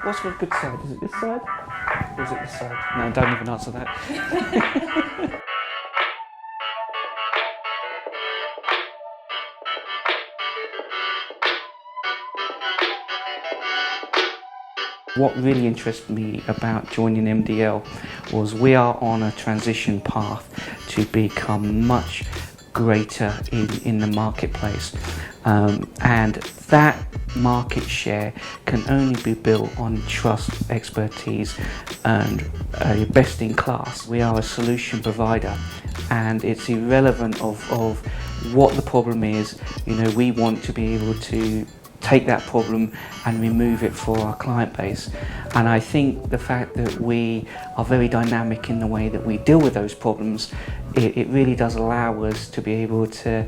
What's the good side? Is it this side? Or is it this side? No, don't even answer that. What really interested me about joining MDL was we are on a transition path to become much greater in the marketplace, and that market share can only be built on trust, expertise and best in class. We are a solution provider, and it's irrelevant of what the problem is. You know, we want to be able to take that problem and remove it for our client base. And I think the fact that we are very dynamic in the way that we deal with those problems, it really does allow us to be able to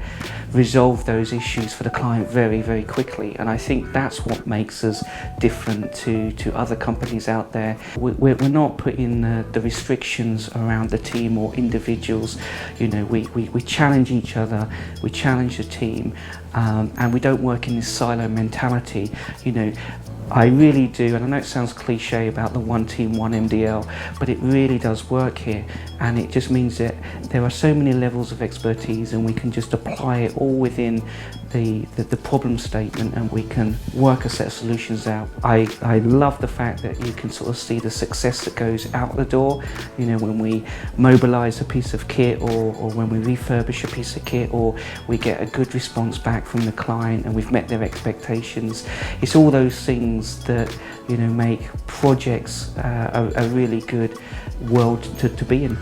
resolve those issues for the client very, very quickly. And I think that's what makes us different to other companies out there. We're not putting the restrictions around the team or individuals. You know, we challenge each other, we challenge the team, and we don't work in this silo mentality. You know, I really do, and I know it sounds cliche about the one team, one MDL, but it really does work here, and it just means that there are so many levels of expertise and we can just apply it all within the problem statement, and we can work a set of solutions out. I love the fact that you can sort of see the success that goes out the door. You know, when we mobilise a piece of kit, or when we refurbish a piece of kit, or we get a good response back from the client and we've met their expectations. It's all those things that, you know, make projects a really good world to be in.